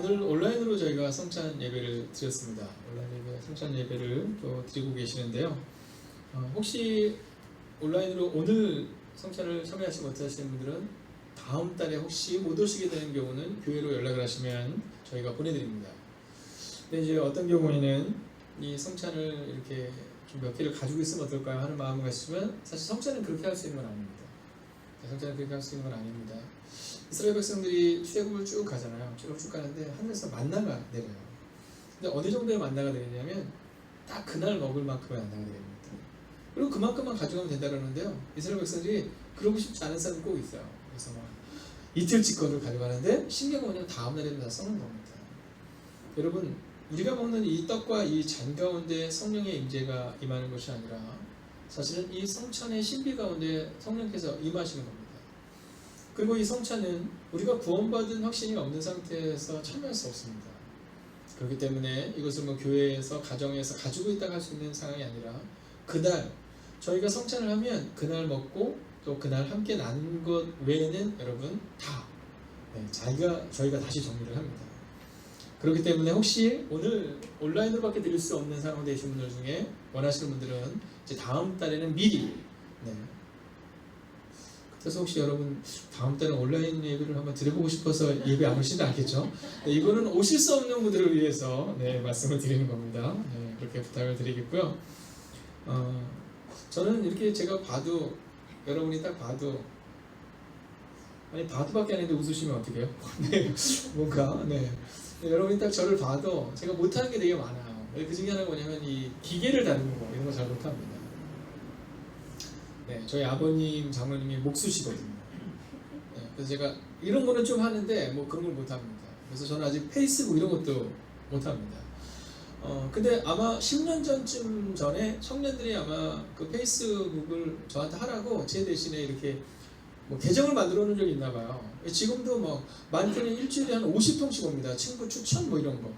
오늘 온라인으로 저희가 성찬 예배를 드렸습니다. 온라인 예배, 성찬 예배를 또 드리고 계시는데요. 혹시 온라인으로 오늘 성찬을 참여하지 못하시는 분들은 다음 달에 혹시 못 오시게 되는 경우는 교회로 연락을 하시면 저희가 보내드립니다. 근데 이제 어떤 경우에는 이 성찬을 이렇게 좀 몇 개를 가지고 있으면 어떨까요 하는 마음을 가지시면 사실 성찬은 그렇게 할 수 있는 건 아닙니다. 성찬은 그렇게 할 수 있는 건 아닙니다. 이스라엘 백성들이 출애굽을 쭉 가잖아요. 쭉 가는데 하늘에서 만나가 내려요. 근데 어느 정도의 만나가 내리냐면 딱 그날 먹을 만큼의 만나가 내립니다. 그리고 그만큼만 가져가면 된다 그러는데요. 이스라엘 백성들이 그러고 싶지 않은 사람이 꼭 있어요. 그래서 막 이틀치 거를 가져가는데 신경은 뭐냐면 다음 날에는 다 썩는 겁니다. 여러분, 우리가 먹는 이 떡과 이 잔 가운데 성령의 임재가 임하는 것이 아니라 사실은 이 성찬의 신비 가운데 성령께서 임하시는 겁니다. 그리고 이 성찬은 우리가 구원받은 확신이 없는 상태에서 참여할 수 없습니다. 그렇기 때문에 이것을 뭐 교회에서 가정에서 가지고 있다가 할 수 있는 상황이 아니라 그날 저희가 성찬을 하면 그날 먹고 또 그날 함께 나눈 것 외에는 여러분 다 저희가 다시 정리를 합니다. 그렇기 때문에 혹시 오늘 온라인으로밖에 드릴 수 없는 상황 되신 분들 중에 원하시는 분들은 이제 다음 달에는 미리 그래서 혹시 여러분 다음 달에 온라인 예배를 한번 드려보고 싶어서 예배 안 오시지 않겠죠? 이거는 오실 수 없는 분들을 위해서 말씀을 드리는 겁니다. 그렇게 부탁을 드리겠고요. 저는 이렇게 제가 봐도 여러분이 딱 봐도 아니 봐도밖에 안 했는데 웃으시면 어떡해요? 뭔가 여러분이 딱 저를 봐도 제가 못하는 게 되게 많아요. 그 중에 하나가 뭐냐면 이 기계를 다루는 거 이런 거 잘 못합니다. 저희 아버님, 장모님이 목수시거든요. 그래서 제가 이런 거는 좀 하는데 뭐 그런 걸 못합니다. 그래서 저는 아직 페이스북 이런 것도 못합니다. 근데 아마 10년 전쯤 전에 청년들이 아마 그 페이스북을 저한테 하라고 제 대신에 이렇게 뭐 계정을 만들어 놓은 적이 있나 봐요. 지금도 뭐 많게는 일주일에 한 50통씩 옵니다. 친구 추천 뭐 이런 거.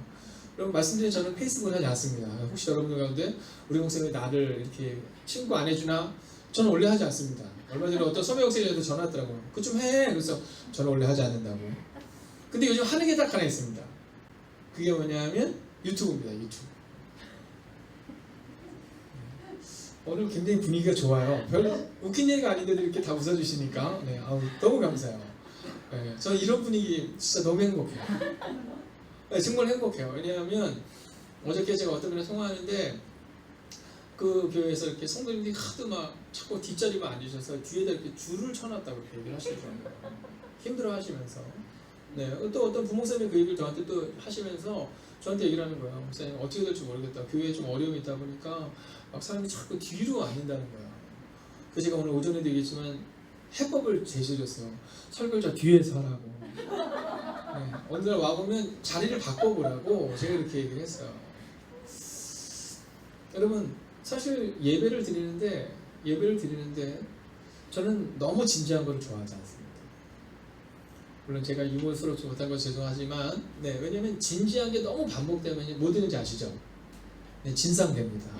그럼 말씀드린 저는 페이스북을 하지 않습니다. 혹시 여러분들 가운데 우리 목사님이 나를 이렇게 친구 안 해주나? 저는 원래 하지 않습니다. 얼마 전에 어떤 선배 목사님한테 전화 왔더라고요. 그거 좀 해. 그래서 저는 원래 하지 않는다고. 근데 요즘 하는 게 딱 하나 있습니다. 그게 뭐냐면 유튜브입니다. 유튜브. 오늘 굉장히 분위기가 좋아요. 별 웃긴 얘기가 아닌데도 이렇게 다 웃어주시니까 너무 감사해요. 저는 이런 분위기 진짜 너무 행복해요. 정말 행복해요. 왜냐하면 어저께 제가 어떤 분이랑 통화하는데 그 교회에서 이렇게 성도님들이 하도 막 자꾸 뒷자리만 앉으셔서 뒤에다 이렇게 줄을 쳐놨다고 이렇게 얘기를 하시더라고요. 힘들어 하시면서. 또 어떤 부목사님이 그 얘기를 저한테 또 하시면서 저한테 얘기를 하는 거예요. 목사님 어떻게 될지 모르겠다. 교회에 좀 어려움이 있다 보니까 막 사람이 자꾸 뒤로 앉는다는 거야. 그래서 제가 오늘 오전에도 얘기했지만 해법을 제시해줬어요. 설교자 뒤에서 하라고. 어느 날 와보면 자리를 바꿔보라고 제가 이렇게 얘기를 했어요. 여러분 사실 예배를 드리는데 저는 너무 진지한 걸 좋아하지 않습니다. 물론 제가 유머스럽지 못한 건 죄송하지만 왜냐면 진지한 게 너무 반복되면 뭐 되는지 아시죠? 진상됩니다.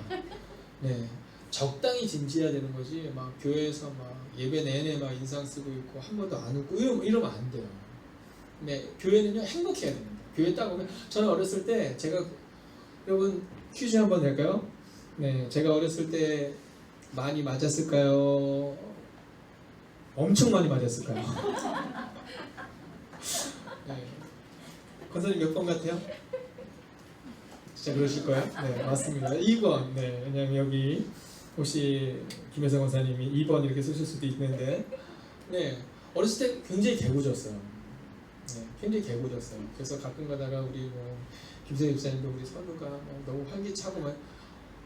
적당히 진지해야 되는 거지 막 교회에서 막 예배 내내 막 인상 쓰고 있고 한 번도 안 웃고 이러면 안 돼요. 교회는요 행복해야 됩니다. 교회 딱 오면 저는 어렸을 때 제가 여러분 퀴즈 한번 낼까요? 제가 어렸을 때 많이 맞았을까요? 엄청 많이 맞았을까요? 권사님 몇 번 같아요? 진짜 그러실 거예요? 맞습니다. 2번. 왜냐면 여기 혹시 김혜성 권사님이 2번 이렇게 쓰실 수도 있는데 어렸을 때 굉장히 개구졌어요. 굉장히 개구졌어요. 그래서 가끔 가다가 우리 뭐 김세희 집사님도 우리 선우가 너무 활기차고 막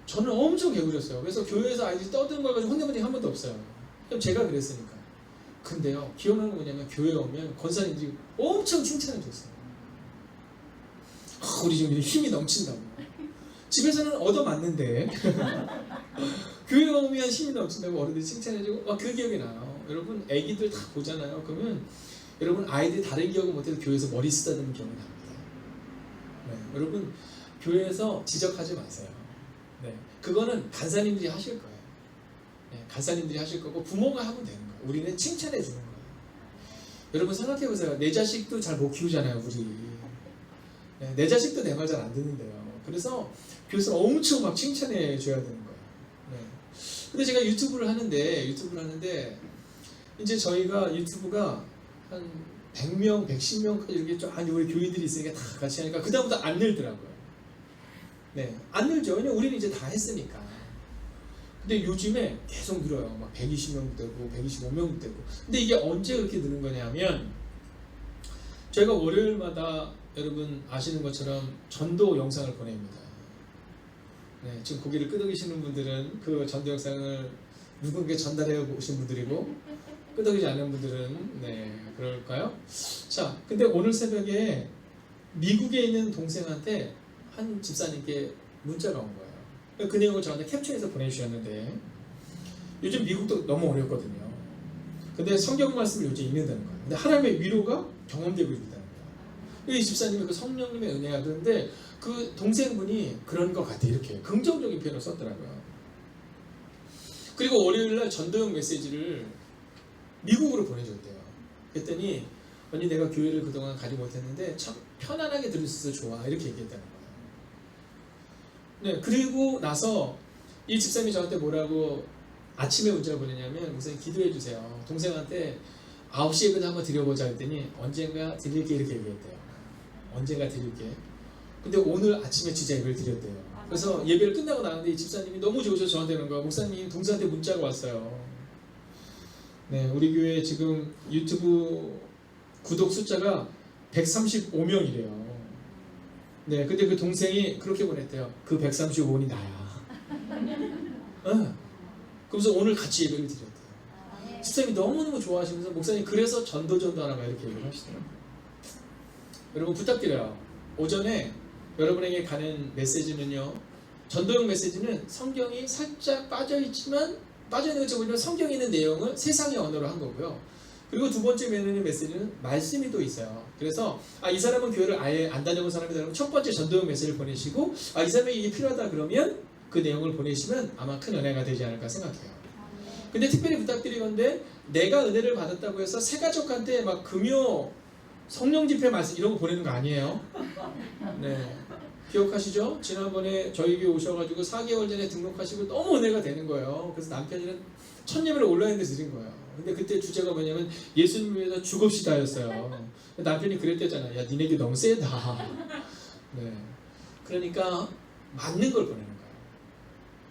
저는 엄청 개구졌어요. 그래서 교회에서 아이들이 떠드는 걸 가지고 혼내본 적이 한 번도 없어요. 그럼 제가 그랬으니까. 근데요 기억나는 거 뭐냐면 교회 오면 권사님들이 엄청 칭찬해 줬어요. 우리 지금 힘이 넘친다고. 집에서는 얻어맞는데 교회 오면 힘이 넘친다고 어른들이 칭찬해주고 그 기억이 나요. 여러분 애기들 다 보잖아요. 그러면 여러분 아이들이 다른 기억을 못해도 교회에서 머리 쓰다듬는 기억이 납니다. 여러분 교회에서 지적하지 마세요. 그거는 간사님들이 하실 거예요. 간사님들이 하실 거고 부모가 하면 되는 거예요. 우리는 칭찬해 주는 거예요. 여러분 생각해 보세요. 내 자식도 잘 못 키우잖아요, 우리. 네, 내 자식도 내 말 잘 안 듣는데요. 그래서 교수는 엄청 막 칭찬해 줘야 되는 거예요. 네. 근데 제가 유튜브를 하는데 이제 저희가 유튜브가 한 100명, 110명까지 이렇게 쫙 우리 교인들이 있으니까 다 같이 하니까 그다음부터 안 늘더라고요. 네, 안 늘죠. 왜냐면 우리는 이제 다 했으니까. 근데 요즘에 계속 늘어요. 막 120명도 되고 125명도 되고. 근데 이게 언제 그렇게 느는 거냐면 저희가 월요일마다 여러분 아시는 것처럼 전도 영상을 보냅니다. 네, 지금 고개를 끄덕이시는 분들은 그 전도 영상을 누군가에게 전달해 오신 분들이고 끄덕이지 않은 분들은 네 그럴까요? 자, 근데 오늘 새벽에 미국에 있는 동생한테 한 집사님께 문자가 온 거예요. 그 내용을 저한테 캡처해서 보내주셨는데 요즘 미국도 너무 어렵거든요. 근데 성경 말씀을 요즘 읽는다는 거예요. 근데 하나님의 위로가 경험되고 있다는 거예요. 이 집사님이 그 성령님의 은혜가 하던데 그 동생분이 그런 것 같아 이렇게 긍정적인 표현을 썼더라고요. 그리고 월요일날 전도용 메시지를 미국으로 보내줬대요. 그랬더니 언니 내가 교회를 그동안 가지 못했는데 참 편안하게 들을 수 있어서 좋아 이렇게 얘기했다는 거예요. 네, 그리고 나서 이 집사님이 저한테 뭐라고 아침에 문자를 보내냐면 목사님 기도해 주세요. 동생한테 9시 예배도 한번 드려보자 했더니 언젠가 드릴게 이렇게 얘기했대요. 언젠가 드릴게. 근데 오늘 아침에 진짜 예배를 드렸대요. 그래서 예배를 끝나고 나왔는데 이 집사님이 너무 좋으셔서 저한테 그런 거야. 목사님 동생한테 문자가 왔어요. 네, 우리 교회 지금 유튜브 구독 숫자가 135명이래요. 네, 근데 그 동생이 그렇게 보냈대요. 그 135원이 나야. 네. 그래서 오늘 같이 예배를 드렸대요. 집사님이 너무너무 좋아하시면서 목사님 그래서 전도하라고 이렇게 얘기를 하시더라고요. 여러분 부탁드려요. 오전에 여러분에게 가는 메시지는요. 전도용 메시지는 성경이 살짝 빠져있지만 빠져있는 것처럼 보면 성경에 있는 내용을 세상의 언어로 한 거고요. 그리고 두 번째 메시지는 말씀이 또 있어요. 그래서 이 사람은 교회를 아예 안 다녀본 사람이다 그러면 첫 번째 전도용 메시지를 보내시고 이 사람에게 이게 필요하다 그러면 그 내용을 보내시면 아마 큰 은혜가 되지 않을까 생각해요. 근데 특별히 부탁드리건데 내가 은혜를 받았다고 해서 새 가족한테 막 금요 성령 집회 말씀 이런 거 보내는 거 아니에요. 네, 기억하시죠? 지난번에 저희 교회 오셔가지고 4개월 전에 등록하시고 너무 은혜가 되는 거예요. 그래서 남편이는 첫 예배를 온라인에서 드린 거예요. 근데 그때 주제가 뭐냐면 예수님 위해서 죽읍시다였어요. 남편이 그랬대잖아. 야 니네들 너무 세다. 네, 그러니까 맞는 걸 보내는 거예요.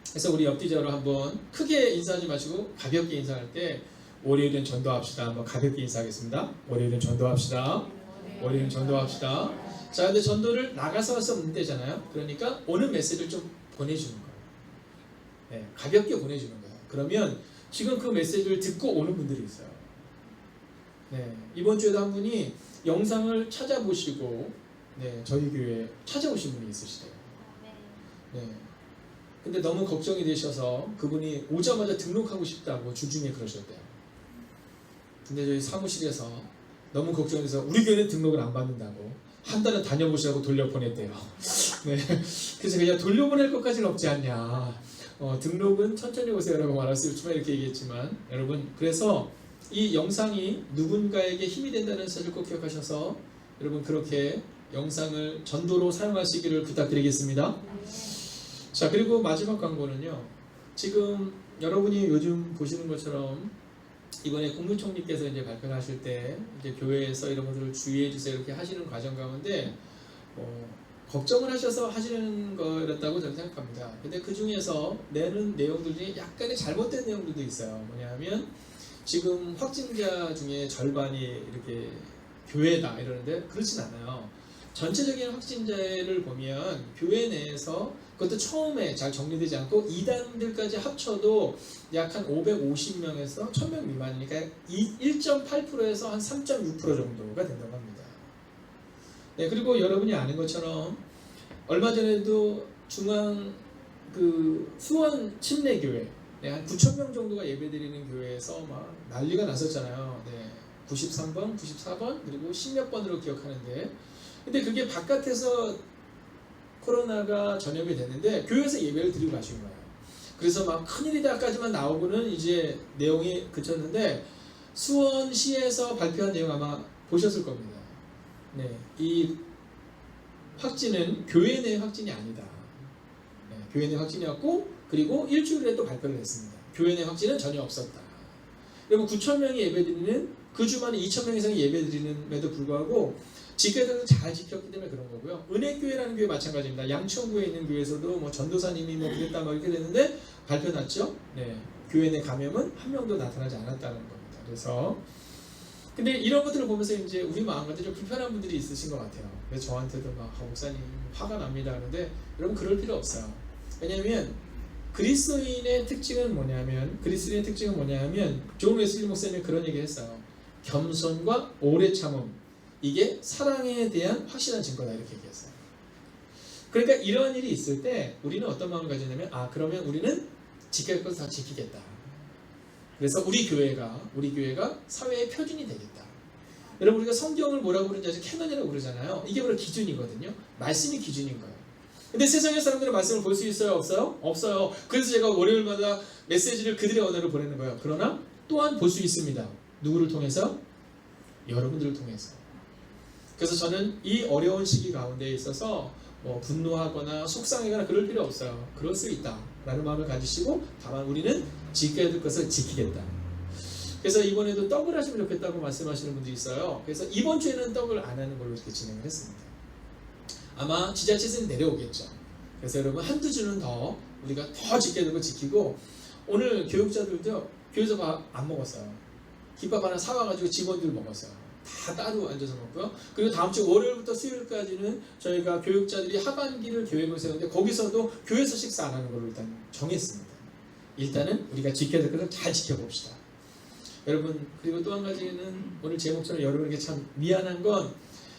그래서 우리 옆뒤자로 한번 크게 인사하지 마시고 가볍게 인사할 때 월요일은 전도합시다. 한번 가볍게 인사하겠습니다. 월요일은 전도합시다. 월요일은 전도합시다. 자, 근데 전도를 나가서 하면 되잖아요. 그러니까 오는 메시지를 좀 보내주는 거예요. 네, 가볍게 보내주는 거예요. 그러면 지금 그 메시지를 듣고 오는 분들이 있어요. 네, 이번 주에도 한 분이 영상을 찾아보시고 네, 저희 교회에 찾아오신 분이 있으시대요. 네. 근데 너무 걱정이 되셔서 그분이 오자마자 등록하고 싶다고 주중에 그러셨대요. 근데 저희 사무실에서 너무 걱정돼서 우리 교회는 등록을 안 받는다고 한 달은 다녀보시라고 돌려보냈대요. 네. 그래서 그냥 돌려보낼 것까지는 없지 않냐. 등록은 천천히 오세요라고 말할 수 있지만 이렇게 얘기했지만 여러분 그래서 이 영상이 누군가에게 힘이 된다는 사실 꼭 기억하셔서 여러분 그렇게 영상을 전도로 사용하시기를 부탁드리겠습니다. 자, 그리고 마지막 광고는요. 지금 여러분이 요즘 보시는 것처럼 이번에 국무총리께서 이제 발표를 하실 때 이제 교회에서 이런 것들을 주의해 주세요 이렇게 하시는 과정 가운데 걱정을 하셔서 하시는 거였다고 저는 생각합니다. 근데 그 중에서 내는 내용들 중에 약간의 잘못된 내용들도 있어요. 뭐냐면 지금 확진자 중에 절반이 이렇게 교회다 이러는데 그렇진 않아요. 전체적인 확진자를 보면 교회 내에서 그것도 처음에 잘 정리되지 않고 이단들까지 합쳐도 약 한 550명에서 1000명 미만이니까 1.8%에서 한 3.6% 정도가 된다고 합니다. 네, 그리고 여러분이 아는 것처럼 얼마 전에도 중앙 수원 침례교회 한 9,000명 정도가 예배드리는 교회에서 막 난리가 났었잖아요. 네, 93번, 94번 그리고 10몇 번으로 기억하는데 근데 그게 바깥에서 코로나가 전염이 됐는데 교회에서 예배를 드리고 가신 거예요. 그래서 막 큰일이다까지만 나오고는 이제 내용이 그쳤는데 수원시에서 발표한 내용 아마 보셨을 겁니다. 네, 이 확진은 교회 내 확진이 아니다. 네, 교회 내 확진이었고 그리고 일주일에 또 발표를 했습니다. 교회 내 확진은 전혀 없었다. 그리고 9,000명이 예배드리는 그 주만에 2,000명 이상이 예배드리는에도 불구하고 지켜도 잘 지켰기 때문에 그런 거고요. 은혜교회라는 교회 마찬가지입니다. 양천구에 있는 교회에서도 뭐 전도사님이 뭐 그랬다 뭐 이렇게 됐는데 발표 났죠. 네, 교회 내 감염은 한 명도 나타나지 않았다는 겁니다. 그래서 근데 이런 것들을 보면서 이제 우리 마음가운데 좀 불편한 분들이 있으신 것 같아요. 그래서 저한테도 막 목사님 화가 납니다. 그런데 여러분 그럴 필요 없어요. 왜냐하면 그리스도인의 특징은 뭐냐면 존 웨슬리 목사님이 그런 얘기를 했어요. 겸손과 오래 참음, 이게 사랑에 대한 확실한 증거다 이렇게 얘기했어요. 그러니까 이런 일이 있을 때 우리는 어떤 마음을 가지냐면 그러면 우리는 지켜야 할 것을 다 지키겠다. 그래서 우리 교회가 사회의 표준이 되겠다. 여러분 우리가 성경을 뭐라고 부르는지 아직 캐논이라고 그러잖아요. 이게 바로 기준이거든요. 말씀이 기준인 거예요. 근데 세상의 사람들은 말씀을 볼 수 있어요? 없어요? 없어요. 그래서 제가 월요일마다 메시지를 그들의 언어로 보내는 거예요. 그러나 또한 볼 수 있습니다. 누구를 통해서? 여러분들을 통해서. 그래서 저는 이 어려운 시기 가운데 있어서 뭐 분노하거나 속상하거나 그럴 필요 없어요. 그럴 수 있다 라는 마음을 가지시고 다만 우리는 지켜야 될 것을 지키겠다. 그래서 이번에도 떡을 하시면 좋겠다고 말씀하시는 분들이 있어요. 그래서 이번 주에는 떡을 안 하는 걸로 이렇게 진행을 했습니다. 아마 지자체에서 내려오겠죠. 그래서 여러분 한두 주는 더 우리가 더 지켜야 되고 지키고, 오늘 교육자들도 교회에서 밥 안 먹었어요. 김밥 하나 사와가지고 직원들 먹었어요. 다 따로 앉아서 먹고요. 그리고 다음 주 월요일부터 수요일까지는 저희가 교육자들이 하반기를 계획을 세우는데 거기서도 교회에서 식사 안 하는 걸로 일단 정했습니다. 일단은 우리가 지켜야 될 것을 잘 지켜봅시다. 여러분, 그리고 또 한 가지는 오늘 제 목처럼 여러분에게 참 미안한 건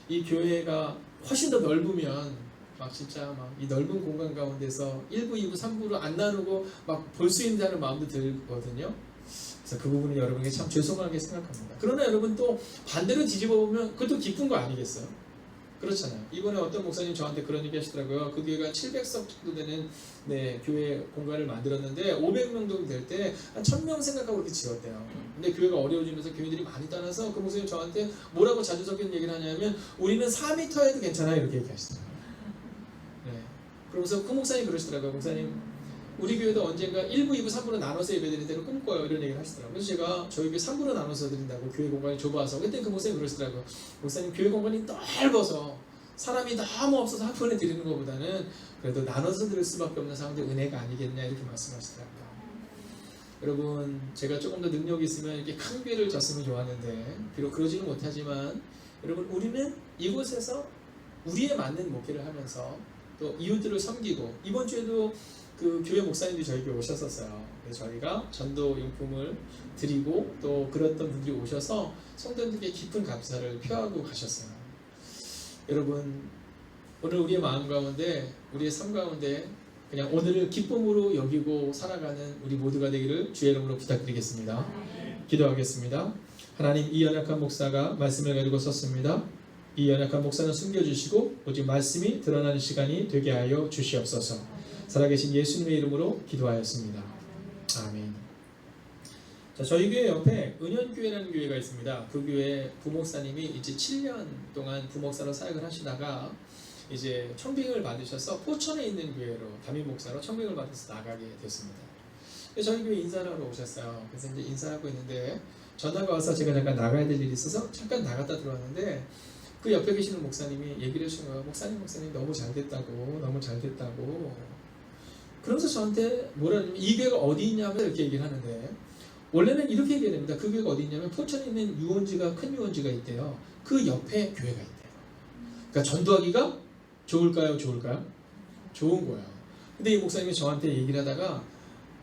이 교회가 훨씬 더 넓으면 막 진짜 막 이 넓은 공간 가운데서 1부, 2부, 3부로 안 나누고 막 볼 수 있다는 마음도 들거든요. 그래서 그 부분은 여러분에게 참 죄송하게 생각합니다. 그러나 여러분 또 반대로 뒤집어 보면 그것도 기쁜 거 아니겠어요? 그렇잖아요. 이번에 어떤 목사님 저한테 그런 얘기 하시더라고요. 그 교회가 700석 정도 되는 교회 공간을 만들었는데 500명 정도 될 때 한 1000명 생각하고 그렇게 지었대요. 근데 교회가 어려워지면서 교회들이 많이 따라서 그 목사님 저한테 뭐라고 자주 섞인 얘기를 하냐면 우리는 4m 해도 괜찮아 이렇게 얘기하시더라고요. 네. 그러면서 그 목사님 그러시더라고요. 목사님 우리 교회도 언젠가 1부, 2부, 3부로 나눠서 예배드리는 대로 꿈꿔요. 이런 얘기를 하시더라고요. 그래서 제가 저희 교회 3부로 나눠서 드린다고 교회 공간이 좁아서 그때 그 목사님 그러시더라고요. 목사님 교회 공간이 넓어서 사람이 너무 없어서 한 번에 드리는 것보다는 그래도 나눠서 드릴 수밖에 없는 상황도 은혜가 아니겠냐 이렇게 말씀하시더라고요. 여러분 제가 조금 더 능력이 있으면 이렇게 큰 교회를 졌으면 좋았는데 비록 그러지는 못하지만 여러분 우리는 이곳에서 우리에 맞는 목회를 하면서 또 이웃들을 섬기고 이번 주에도 그 교회 목사님들이 저희 교회 오셨었어요. 그래서 저희가 전도 용품을 드리고 또 그랬던 분들이 오셔서 성도님들께 깊은 감사를 표하고 가셨어요. 여러분 오늘 우리의 마음 가운데 우리의 삶 가운데 그냥 오늘을 기쁨으로 여기고 살아가는 우리 모두가 되기를 주의 이름으로 부탁드리겠습니다. 기도하겠습니다. 하나님 이 연약한 목사가 말씀을 가지고 썼습니다. 이 연약한 목사는 숨겨주시고 오직 말씀이 드러나는 시간이 되게 하여 주시옵소서. 살아계신 예수님의 이름으로 기도하였습니다. 아멘. 자, 저희 교회 옆에 은현교회라는 교회가 있습니다. 그 교회 부목사님이 이제 7년 동안 부목사로 사역을 하시다가 이제 청빙을 받으셔서 포천에 있는 교회로 담임 목사로 청빙을 받아서 나가게 됐습니다. 저희 교회 인사를 하러 오셨어요. 그래서 이제 인사하고 있는데 전화가 와서 제가 잠깐 나가야 될 일이 있어서 잠깐 나갔다 들어왔는데 그 옆에 계시는 목사님이 얘기를 해주신 거예요. 목사님 너무 잘 됐다고. 그러면서 저한테 뭐라 하냐면 이 교회가 어디 있냐면 이렇게 얘기를 하는데 원래는 이렇게 얘기해야 됩니다. 그 교회가 어디 있냐면 포천에 있는 유원지가 큰 유원지가 있대요. 그 옆에 교회가 있대요. 그러니까 전도하기가 좋을까요? 좋은 거예요. 근데 이 목사님이 저한테 얘기를 하다가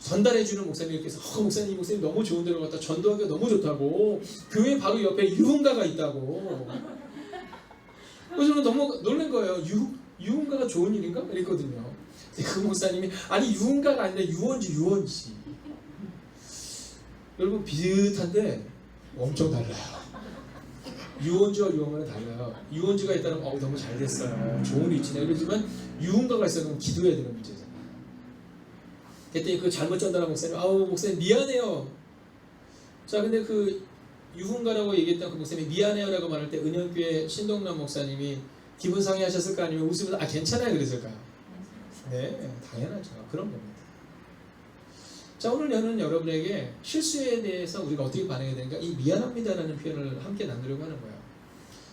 전달해주는 목사님이 이렇게 해서 목사님 이 목사님 너무 좋은 데로 갔다 전도하기가 너무 좋다고 교회 바로 옆에 유흥가가 있다고. 그래서 저는 너무 놀란 거예요. 유흥가가 좋은 일인가? 이랬거든요. 그 목사님이 아니 유흥가가 아니라 유원지. 여러분 비슷한데 엄청 달라요. 유원지와 유흥가는 달라요. 유원지가 있다는 너무 잘 됐어요. 좋은 위치네. 그러지만 유흥가가 있어서 기도해야 되는 문제잖아요. 그때 그 잘못 전달한 목사님 목사님 미안해요. 자 근데 그 유흥가라고 얘기했던 그 목사님이 미안해요라고 말할 때 은현교회 신동남 목사님이 기분 상해하셨을까? 아니면 웃으면서 괜찮아요 그랬을까요? 네, 당연하죠. 그런 겁니다. 자, 오늘 저는 여러분에게 실수에 대해서 우리가 어떻게 반응해야 되는가, 이 미안합니다라는 표현을 함께 나누려고 하는 거예요.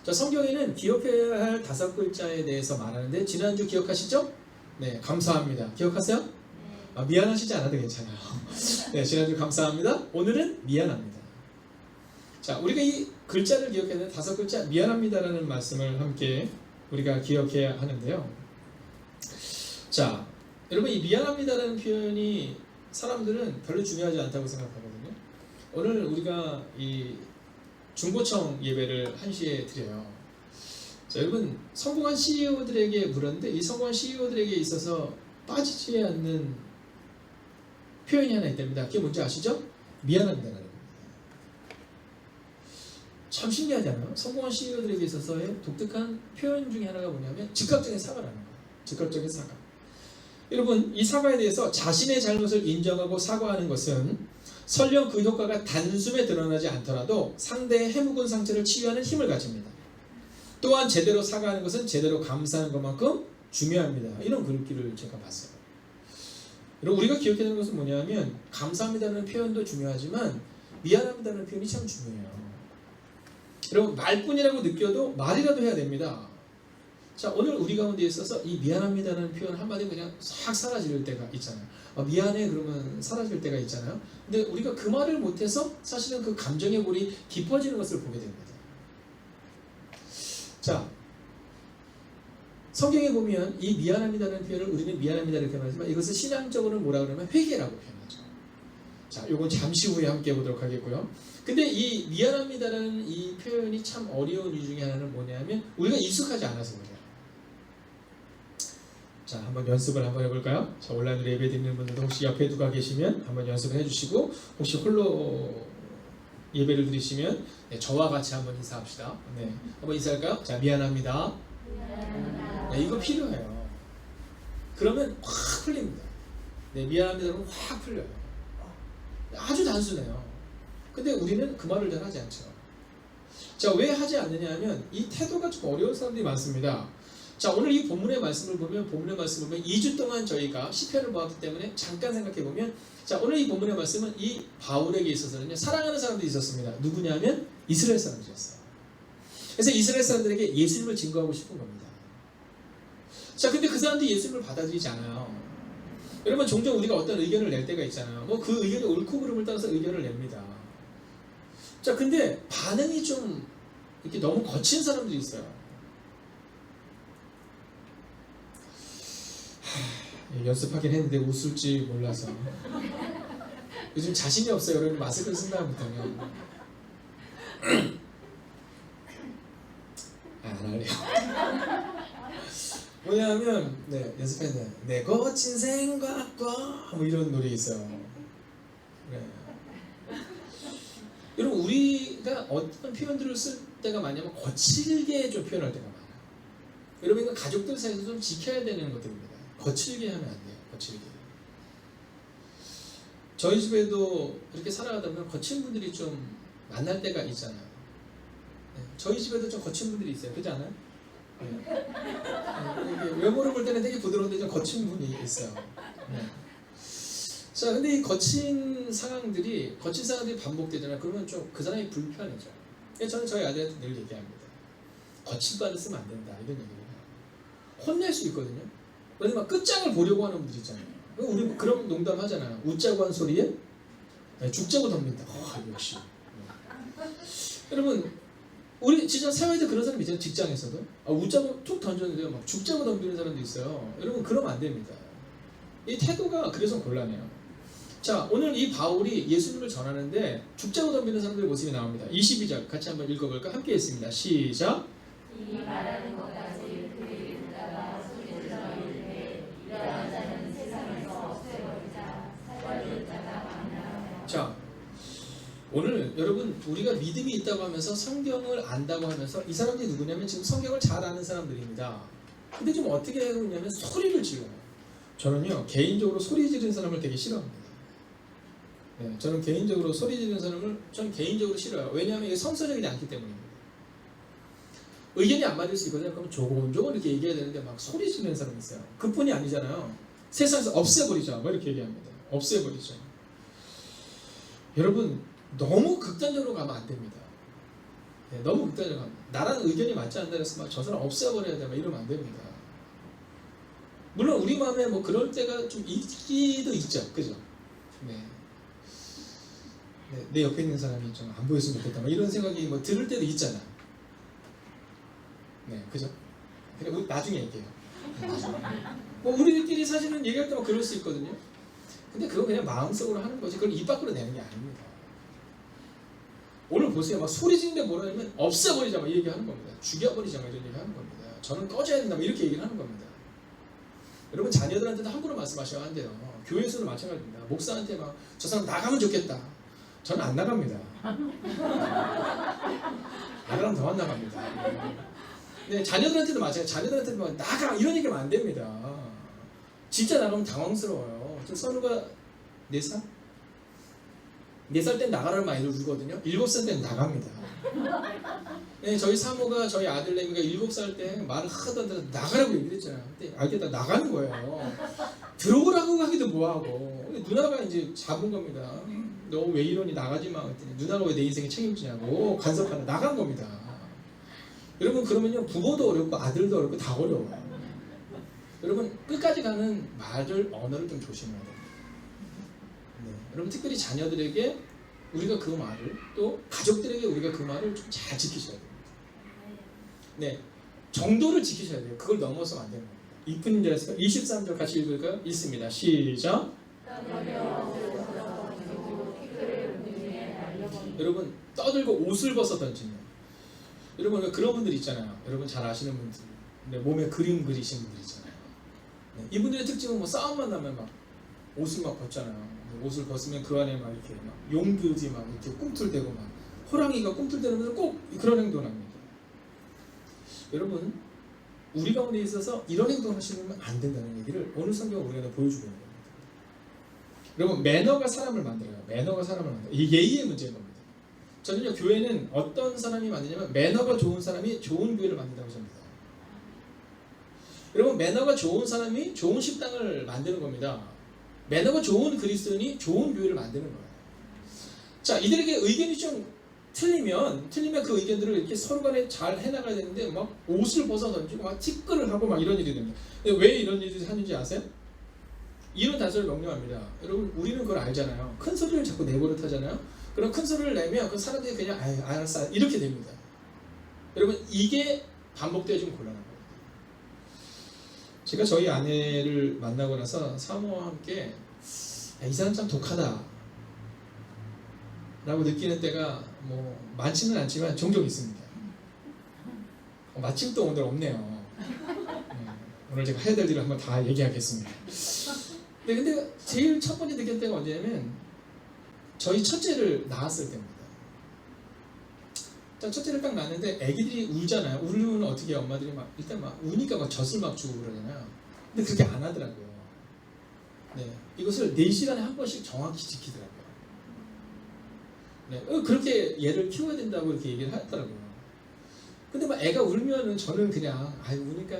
자, 성경에는 기억해야 할 5글자에 대해서 말하는데, 지난주 기억하시죠? 네, 감사합니다. 기억하세요? 미안하시지 않아도 괜찮아요. 네, 지난주 감사합니다. 오늘은 미안합니다. 자, 우리가 이 글자를 기억해야 되는 5글자 미안합니다라는 말씀을 함께 우리가 기억해야 하는데요. 자, 여러분, 이 미안합니다라는 표현이 사람들은 별로 중요하지 않다고 생각하거든요. 오늘 우리가 이 중보청 예배를 1시에 드려요. 자, 여러분, 성공한 CEO들에게 물었는데, 이 성공한 CEO들에게 있어서 빠지지 않는 표현이 하나 있답니다. 그게 뭔지 아시죠? 미안합니다라는 겁니다. 참 신기하잖아요. 성공한 CEO들에게 있어서의 독특한 표현 중에 하나가 뭐냐면 즉각적인 사과라는 거예요. 즉각적인 사과. 여러분, 이 사과에 대해서 자신의 잘못을 인정하고 사과하는 것은 설령 그 효과가 단숨에 드러나지 않더라도 상대의 해묵은 상처를 치유하는 힘을 가집니다. 또한 제대로 사과하는 것은 제대로 감사하는 것만큼 중요합니다. 이런 글귀를 제가 봤어요. 여러분, 우리가 기억해야 되는 것은 뭐냐면 감사합니다라는 표현도 중요하지만 미안합니다라는 표현이 참 중요해요. 여러분, 말뿐이라고 느껴도 말이라도 해야 됩니다. 자, 오늘 우리 가운데 있어서 이 미안합니다라는 표현 한마디 그냥 싹 사라질 때가 있잖아요. 미안해 그러면 사라질 때가 있잖아요. 근데 우리가 그 말을 못해서 사실은 그 감정의 골이 깊어지는 것을 보게 됩니다. 자, 성경에 보면 이 미안합니다라는 표현을 우리는 미안합니다 이렇게 말하지만 이것을 신앙적으로는 뭐라 그러면 회개라고 표현하죠. 자, 요건 잠시 후에 함께 보도록 하겠고요. 근데 이 미안합니다라는 이 표현이 참 어려운 이유 중에 하나는 뭐냐면 우리가 익숙하지 않아서 그래요. 자, 한번 연습을 한번 해볼까요? 자, 온라인으로 예배 드리는 분들도 혹시 옆에 누가 계시면 한번 연습을 해주시고, 혹시 홀로 예배를 드리시면 네, 저와 같이 한번 인사합시다. 네, 한번 인사할까요? 자, 미안합니다. 네, 이거 필요해요. 그러면 확 풀립니다. 네, 미안합니다. 그러면 확 풀려요. 아주 단순해요. 근데 우리는 그 말을 잘 하지 않죠. 자, 왜 하지 않느냐 하면 이 태도가 좀 어려운 사람들이 많습니다. 자, 오늘 이 본문의 말씀을 보면 2주 동안 저희가 시편을 보았기 때문에 잠깐 생각해 보면, 자, 오늘 이 본문의 말씀은 이 바울에게 있어서는요, 사랑하는 사람들이 있었습니다. 누구냐면 이스라엘 사람들이었어요. 그래서 이스라엘 사람들에게 예수님을 증거하고 싶은 겁니다. 자, 근데 그 사람들이 예수님을 받아들이지 않아요. 여러분, 종종 우리가 어떤 의견을 낼 때가 있잖아요. 뭐 그 의견이 옳고 그름을 따라서 의견을 냅니다. 자, 근데 반응이 좀 이렇게 너무 거친 사람들이 있어요. 연습하긴 했는데 웃을지 몰라서 요즘 자신이 없어요. 여러분, 마스크를 쓴 다음부터는 안 할래요. 뭐냐면 네, 연습했는데 내 거친 생각과 뭐 이런 노래 있어요. 네. 여러분, 우리가 어떤 표현들을 쓸 때가 많냐면 거칠게 좀 표현할 때가 많아요. 여러분, 이건 가족들 사이에서 좀 지켜야 되는 것들입니다. 거칠게 하면 안 돼요. 거칠게. 저희 집에도 이렇게 살아가다 보면 거친 분들이 좀 만날 때가 있잖아요. 네. 저희 집에도 좀 거친 분들이 있어요. 그렇지 않아요? 네. 외모를 볼 때는 되게 부드러운데 좀 거친 분이 있어요. 네. 자, 근데 이 거친 상황들이 반복되잖아요. 그러면 좀 그 사람이 불편해져요. 저는 저희 아들한테 늘 얘기합니다. 거친 말을 쓰면 안 된다. 이런 얘기를 해요. 혼낼 수 있거든요. 그래서 막 끝장을 보려고 하는 분들 있잖아요. 우리 그런 농담 하잖아요. 웃자고 한 소리에 죽자고 덤빈다. 역시. 여러분, 우리 진짜 사회에도 그런 사람 있잖아요. 직장에서도 웃자고 툭 던졌는데 막 죽자고 덤비는 사람도 있어요. 여러분, 그러면 안 됩니다. 이 태도가 그래서 곤란해요. 자, 오늘 이 바울이 예수님을 전하는데 죽자고 덤비는 사람들의 모습이 나옵니다. 22절 같이 한번 읽어볼까? 함께 했습니다. 시작. 이 말하는 것까지 그들이 듣다가 소리를 이르되 이러한 자는 세상에서 없애버리자. 살려줄 자가 많으나. 자, 오늘 여러분, 우리가 믿음이 있다고 하면서 성경을 안다고 하면서 이 사람들이 누구냐면 지금 성경을 잘 아는 사람들입니다. 근데 좀 어떻게 하고 있냐면 소리를 질러요. 저는요, 개인적으로 소리 지르는 사람을 되게 싫어합니다. 네, 저는 개인적으로 소리 지르는 사람을 개인적으로 싫어요. 왜냐하면 이게 성서적이지 않기 때문입니다. 의견이 안 맞을 수 있거든요. 그럼 조곤조곤 이렇게 얘기해야 되는데 막 소리 지르는 사람이 있어요. 그뿐이 아니잖아요. 세상에서 없애버리자 뭐 이렇게 얘기합니다. 없애버리자. 여러분 너무 극단적으로 가면 안 됩니다. 네, 너무 극단적으로 가면 나랑 의견이 맞지 않는다 해서 막 저 사람 없애버려야 돼 막 이러면 안 됩니다. 물론 우리 마음에 뭐 그럴 때가 좀 있기도 있죠. 그죠? 네. 네, 내 옆에 있는 사람이 좀 안 보였으면 좋겠다 뭐 이런 생각이 뭐 들을 때도 있잖아. 네, 그죠? 그래, 우리 나중에 얘기해요. 뭐 우리들끼리 사실은 얘기할 때만 그럴 수 있거든요. 근데 그건 그냥 마음속으로 하는 거지. 그걸 입 밖으로 내는 게 아닙니다. 오늘 보세요. 막 소리 지르는데 뭐라 하면 없애버리자 막 얘기하는 겁니다. 죽여버리자 막 이런 얘기하는 겁니다. 저는 꺼져야 된다 막 이렇게 얘기를 하는 겁니다. 여러분 자녀들한테도 함부로 말씀하셔야 한대요. 교회에서도 마찬가지입니다. 목사한테 막 저 사람 나가면 좋겠다. 저는 안 나갑니다. 나가면 더 안 나갑니다. 네, 자녀들한테도 마찬가지예요. 자녀들한테도 막 나가 이런 얘기하면 안 됩니다. 진짜 나가면 당황스러워요. 저 선우가 4살? 4살 땐 나가라는 많이 울거든요. 7살 땐 나갑니다. 네, 저희 사모가 저희 아들내미가 7살 때 말을 하던데 나가라고 얘기를 했잖아요. 근데 알겠다 나가는 거예요. 들어오라고 하기도 뭐하고 누나가 이제 잡은 겁니다. 너 왜 이러니 나가지 마. 그랬더니 누나가 왜 내 인생에 책임지냐고 간섭하는 나간 겁니다. 여러분 그러면요 부모도 어렵고 아들도 어렵고 다 어려워요. 여러분 끝까지 가는 말을 언어를 좀 조심해야 됩니다. 네, 여러분 특별히 자녀들에게 우리가 그 말을 또 가족들에게 우리가 그 말을 좀 잘 지키셔야 됩니다. 네, 정도를 지키셔야 돼요. 그걸 넘어서면 안 되는 겁니다. 이쁜 인자에서 23절 같이 읽을까요? 있습니다. 시작. 여러분 떠들고 옷을 벗어 던지는 여러분 그런 분들 있잖아요. 여러분 잘 아시는 분들 네, 몸에 그림 그리신 분들 있잖아요. 네, 이분들의 특징은 뭐 싸움만 나면 막 옷을 막 벗잖아요. 옷을 벗으면 그 안에 막 이렇게 막 용들이 막 이렇게 꿈틀대고 막 호랑이가 꿈틀대면 꼭 그런 행동을 합니다. 여러분 우리 가운데 있어서 이런 행동을 하시면 안 된다는 얘기를 오늘 성경은 우리가 보여주고 있는 겁니다. 여러분 매너가 사람을 만들어요. 매너가 사람을 만들어요. 이게 예의의 문제인 겁니다. 저는요 교회는 어떤 사람이 만드냐면 매너가 좋은 사람이 좋은 교회를 만든다고 생각합니다. 여러분 매너가 좋은 사람이 좋은 식당을 만드는 겁니다. 매너가 좋은 그리스도인이 좋은 교회를 만드는 거예요. 자 이들에게 의견이 좀 틀리면 그 의견들을 이렇게 서로 간에 잘 해나가야 되는데 막 옷을 벗어 던지고 막 티끌을 하고 막 이런 일이 됩니다. 근데 왜 이런 일을 하는지 아세요? 이런 단서를 명령합니다. 여러분 우리는 그걸 알잖아요. 큰 소리를 자꾸 내버릇 하잖아요. 그럼 큰 소리를 내면 그 사람들이 그냥 아유 알았어 이렇게 됩니다. 여러분 이게 반복되어지면 곤란한 거예요. 제가 저희 아내를 만나고 나서 사모와 함께 이 사람 참 독하다 라고 느끼는 때가 뭐 많지는 않지만 종종 있습니다. 마침 또 오늘 없네요. 오늘 제가 해야 될 일을 한번 다 얘기하겠습니다. 네, 근데 제일 첫 번째 느꼈을 때가 언제냐면 저희 첫째를 낳았을 때입니다. 자, 첫째를 딱 낳았는데 애기들이 울잖아요. 울면 어떻게 해요? 엄마들이 막 일단 막 우니까 막 젖을 막 주고 그러잖아요. 근데 그렇게 안 하더라고요. 네, 이것을 4시간에 한 번씩 정확히 지키더라고요. 네, 그렇게 얘를 키워야 된다고 이렇게 얘기를 하더라고요. 근데 막 애가 울면은 저는 그냥 아이 우니까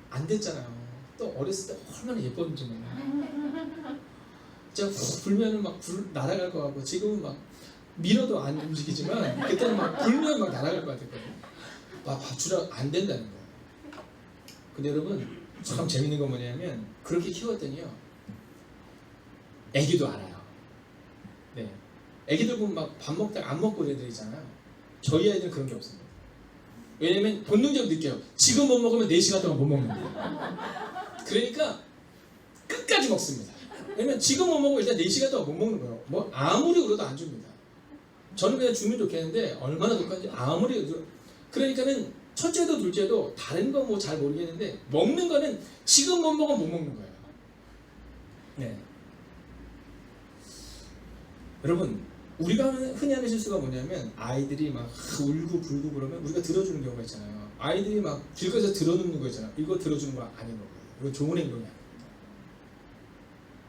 안 됐잖아요. 또 어렸을 때 얼마나 예뻤는지 몰라요. 진짜 훅 불면은 막 날아갈 것 같고 지금은 막 밀어도 안 움직이지만 그때는 막 불면 막 날아갈 것 같았거든요. 막 밥 주라 안 된다는 거예요. 근데 여러분 참 재밌는 건 뭐냐면 그렇게 키웠더니요 애기도 알아요. 네, 애기들 보면 막 밥 먹다가 안 먹고 이런 애들 있잖아요. 저희 아이들은 그런 게 없습니다. 왜냐면 본능적으로 느껴요. 지금 못 먹으면 4시간 동안 못 먹는다. 그러니까 끝까지 먹습니다. 왜냐면 지금 못 먹으면 일단 4시간 동안 못 먹는 거예요. 뭐 아무리 울어도 안 줍니다. 저는 그냥 주면 좋겠는데 얼마나 독한지 아무리 그러니까는 첫째도 둘째도 다른 건 뭐 잘 모르겠는데 먹는 거는 지금 못 먹으면 못 먹는 거예요. 네. 여러분 우리가 흔히 하는 실수가 뭐냐면 아이들이 막 울고 불고 그러면 우리가 들어주는 경우가 있잖아요. 아이들이 막 길거리에서 들어눕는 거 있잖아요. 이거 들어주는 거 아닌 거고요. 이거 좋은 행동이 아닙니다.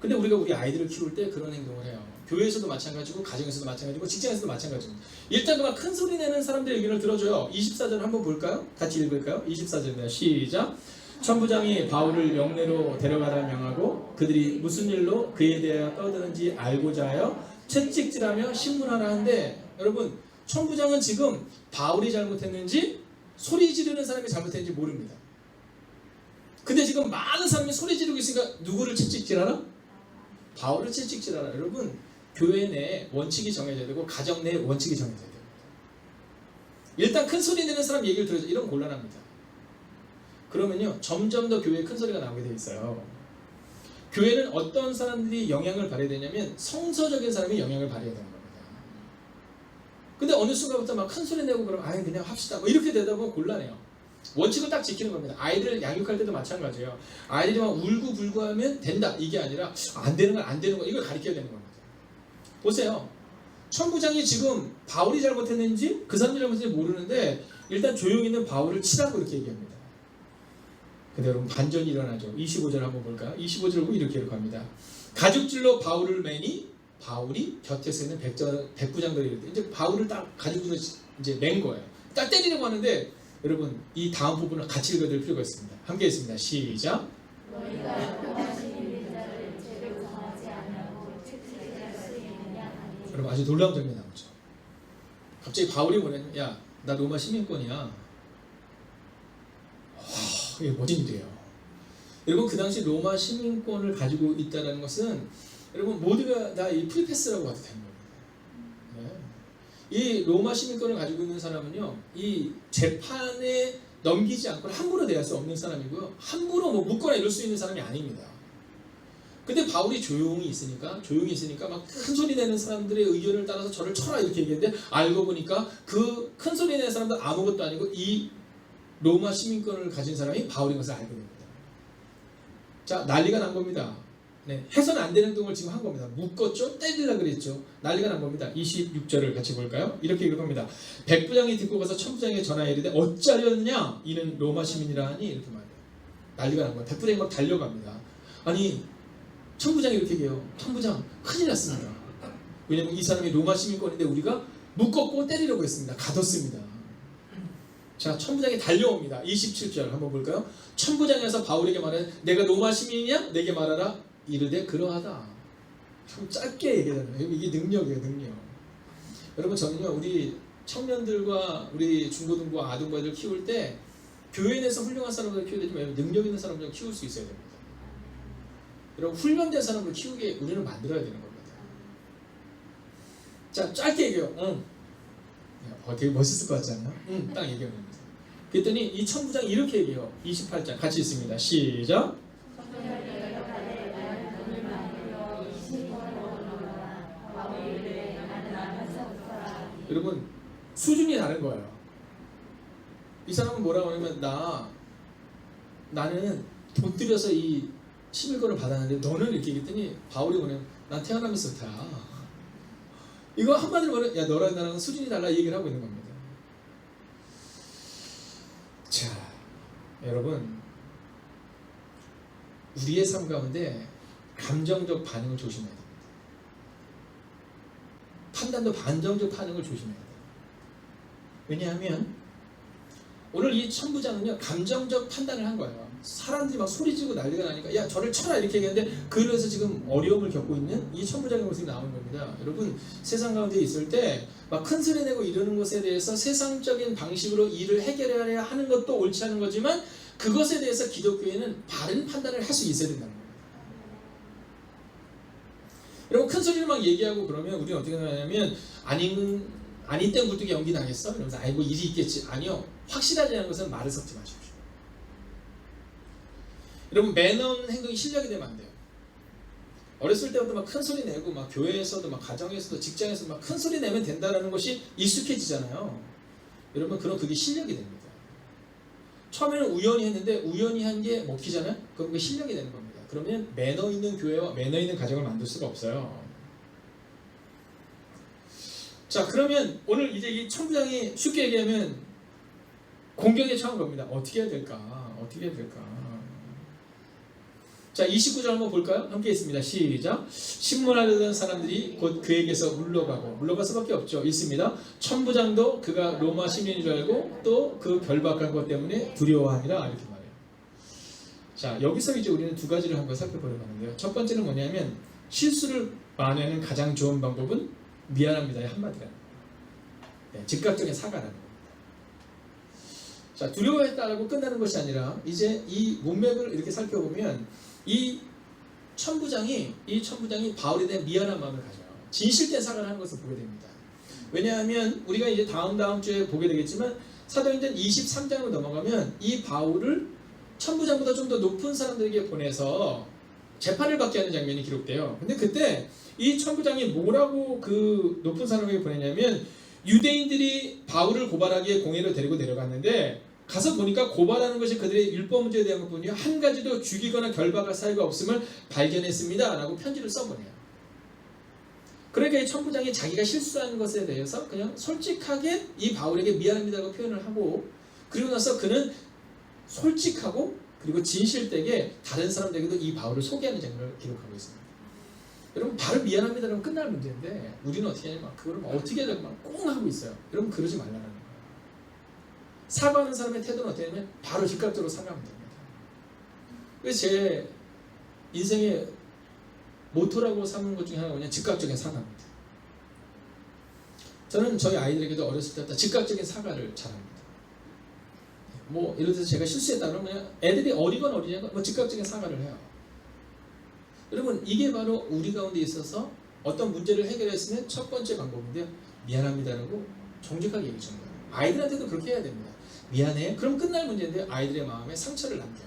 근데 우리가 우리 아이들을 키울 때 그런 행동을 해요. 교회에서도 마찬가지고 가정에서도 마찬가지고 직장에서도 마찬가지입니다. 일단 그만 큰 소리 내는 사람들의 의견을 들어줘요. 24절 한번 볼까요? 같이 읽을까요? 24절입니다. 시작. 천부장이 바울을 영내로 데려가라 명하고 그들이 무슨 일로 그에 대하여 떠드는지 알고자 하여 채찍질하며 신문하라 하는데, 여러분 천부장은 지금 바울이 잘못했는지 소리 지르는 사람이 잘못했는지 모릅니다. 근데 지금 많은 사람이 소리 지르고 있으니까 누구를 채찍질하라? 바울을 채찍질하라. 여러분 교회 내 원칙이 정해져야 되고 가정 내 원칙이 정해져야 됩니다. 일단 큰 소리 내는 사람 얘기를 들어줘. 이런 곤란합니다. 그러면요 점점 더 교회에 큰 소리가 나오게 돼 있어요. 교회는 어떤 사람들이 영향을 발휘해야 되냐면 성서적인 사람이 영향을 발휘해야 되는 겁니다. 근데 어느 순간부터 막 큰 소리 내고 그러면 아예 그냥 합시다 뭐 이렇게 되다 보면 곤란해요. 원칙을 딱 지키는 겁니다. 아이들을 양육할 때도 마찬가지예요. 아이들이 막 울고불고 하면 된다 이게 아니라 안 되는 건 안 되는 거, 이걸 가르쳐야 되는 겁니다. 보세요. 천부장이 지금 바울이 잘못했는지 그 사람이 잘못했는지 모르는데 일단 조용히 있는 바울을 치라고 이렇게 얘기합니다. 근데 여러분 반전이 일어나죠. 25절 한번 볼까요? 25절 보고 이렇게 합니다. 가죽줄로 바울을 매니 바울이 곁에서 있는 백부장들이 이럴 때 이제 바울을 딱 가죽으로 이제 맨 거예요. 딱 때리려고 하는데 여러분 이 다음 부분을 같이 읽어야 될 필요가 있습니다. 함께 했습니다. 시작. 너희가 원하시는 자를 제대로 정하지 않고 채찍질할 수 있느냐? 여러분 아주 놀라운 장면이 나오죠. 갑자기 바울이 뭐냐면 야, 나 로마 시민권이야. 이게 멋진 일이에요. 여러분 그 당시 로마 시민권을 가지고 있다는 것은 여러분 모두가 다 이 프리패스라고 봐도 되는 겁니다. 네. 이 로마 시민권을 가지고 있는 사람은요, 이 재판에 넘기지 않고 함부로 대할 수 없는 사람이고요, 함부로 뭐 묻거나 이럴 수 있는 사람이 아닙니다. 근데 바울이 조용히 있으니까 막 큰 소리 내는 사람들의 의견을 따라서 저를 쳐라 이렇게 얘기했는데 알고 보니까 그 큰 소리 내는 사람들 아무것도 아니고 이 로마 시민권을 가진 사람이 바울인 것을 알게 됩니다. 자, 난리가 난 겁니다. 네, 해서는 안 되는 행동을 지금 한 겁니다. 묶었죠? 때리려고 그랬죠? 난리가 난 겁니다. 26절을 같이 볼까요? 이렇게 읽을 겁니다. 백부장이 듣고 가서 천부장에게 전하여 이르되 어찌하려느냐? 이는 로마 시민이라 하니 이렇게 말해요. 난리가 난 거예요. 백부장이 막 달려갑니다. 아니 천부장이 이렇게 얘기해요. 천부장 큰일 났습니다. 왜냐면 이 사람이 로마 시민권인데 우리가 묶었고 때리려고 했습니다. 가뒀습니다. 자, 천부장이 달려옵니다. 27절 한번 볼까요? 천부장에서 바울에게 말해 내가 로마 시민이냐? 내게 말하라. 이르되 그러하다. 참 짧게 얘기하잖아요. 이게 능력이에요, 능력. 여러분 저는요 우리 청년들과 우리 중고등부 아동부들 키울 때 교회 내에서 훌륭한 사람들 키워야 되지만 능력 있는 사람들 키울 수 있어야 됩니다. 여러분 훈련된 사람을 키우게 우리는 만들어야 되는 겁니다. 자, 짧게 얘기해요. 되게 멋있을 것 같지 않아요? 딱 얘기하는 겁니다. 그랬더니 이 천부장이 이렇게 얘기해요. 28장 같이 있습니다. 시작. 여러분 수준이 다른 거예요. 이 사람은 뭐라고 하냐면 나는 돈 들여서 이 시민권을 받았는데 너는 이렇게 얘기했더니 바울이 뭐냐면 난 태어나면서부터야. 이거 한마디로 말하면 야 너랑 나랑 수준이 달라 이 얘기를 하고 있는 겁니다. 자, 여러분 우리의 삶 가운데 감정적 반응을 조심해야 됩니다. 판단도 감정적 반응을 조심해야 돼요. 왜냐하면 오늘 이 천부장은요 감정적 판단을 한 거예요. 사람들이 막 소리 지르고 난리가 나니까 야 저를 쳐라 이렇게 얘기하는데 그래서 지금 어려움을 겪고 있는 이 천부장의 모습이 나오는 겁니다. 여러분 세상 가운데 있을 때 막 큰 소리 내고 이러는 것에 대해서 세상적인 방식으로 일을 해결해야 하는 것도 옳지 않은 거지만 그것에 대해서 기독교회는 바른 판단을 할 수 있어야 된다는 겁니다. 여러분 큰 소리를 막 얘기하고 그러면 우리는 어떻게 생각하냐면 아닌 땐 굴뚝에 연기 나겠어? 이러면서 아이고 일이 있겠지. 아니요, 확실하지 않은 것은 말을 섞지 마십시오. 여러분 매너 없는 행동이 실력이 되면 안 돼요. 어렸을 때부터 막 큰 소리 내고 막 교회에서도 막 가정에서도 직장에서도 막 큰 소리 내면 된다라는 것이 익숙해지잖아요. 여러분 그럼 그게 실력이 됩니다. 처음에는 우연히 했는데 우연히 한 게 먹히잖아요. 그럼 그게 실력이 되는 겁니다. 그러면 매너 있는 교회와 매너 있는 가정을 만들 수가 없어요. 자, 그러면 오늘 이제 이 천부장이 쉽게 얘기하면 공격에 처한 겁니다. 어떻게 해야 될까? 어떻게 해야 될까? 자, 29절 한번 볼까요? 함께 있습니다. 시작. 신문하려던 사람들이 곧 그에게서 물러갈 수밖에 없죠. 있습니다. 천부장도 그가 로마 시민인 줄 알고 또 그 결박한 것 때문에 두려워하니라 이렇게 말해요. 자, 여기서 이제 우리는 두 가지를 한번 살펴보려고 하는데요. 첫 번째는 뭐냐면 실수를 만회하는 가장 좋은 방법은 미안합니다의 한마디라는 거예요. 네, 즉각적인 사과라는 겁니다. 자, 두려워했다라고 끝나는 것이 아니라 이제 이 문맥을 이렇게 살펴보면 이 천부장이 바울에 대한 미안한 마음을 가져요. 진실된 사과를 하는 것을 보게 됩니다. 왜냐하면 우리가 이제 다음 주에 보게 되겠지만 사도행전 23장으로 넘어가면 이 바울을 천부장보다 좀 더 높은 사람들에게 보내서 재판을 받게 하는 장면이 기록돼요. 근데 그때 이 천부장이 뭐라고 그 높은 사람에게 보내냐면 유대인들이 바울을 고발하기에 공회로 데리고 내려갔는데 가서 보니까 고발하는 것이 그들의 율법 문제에 대한 것뿐이요 한 가지도 죽이거나 결박할 사유가 없음을 발견했습니다 라고 편지를 써보내요. 그러니까 이 천부장이 자기가 실수한 것에 대해서 그냥 솔직하게 이 바울에게 미안합니다라고 표현을 하고 그리고 나서 그는 솔직하고 그리고 진실되게 다른 사람들에게도 이 바울을 소개하는 장면을 기록하고 있습니다. 여러분 바로 미안합니다라고 끝날 문제인데 우리는 어떻게 하냐면 그걸 어떻게 해야 될까 꽁 하고 있어요. 여러분 그러지 말라는 거예요. 사과하는 사람의 태도는 어떻게 하냐면 바로 즉각적으로 사과하면 됩니다. 그래서 제 인생의 모토라고 삼는 것 중에 하나가 뭐냐 즉각적인 사과입니다. 저는 저희 아이들에게도 어렸을 때부터 즉각적인 사과를 잘합니다. 뭐 예를 들어서 제가 실수했다 그러면 그냥 애들이 어리건 어리냐건 뭐 즉각적인 사과를 해요. 여러분 이게 바로 우리 가운데 있어서 어떤 문제를 해결했으면 첫 번째 방법인데요. 미안합니다라고 정직하게 얘기해 주는 거예요. 아이들한테도 그렇게 해야 됩니다. 미안해. 그럼 끝날 문제인데 아이들의 마음에 상처를 남겨요.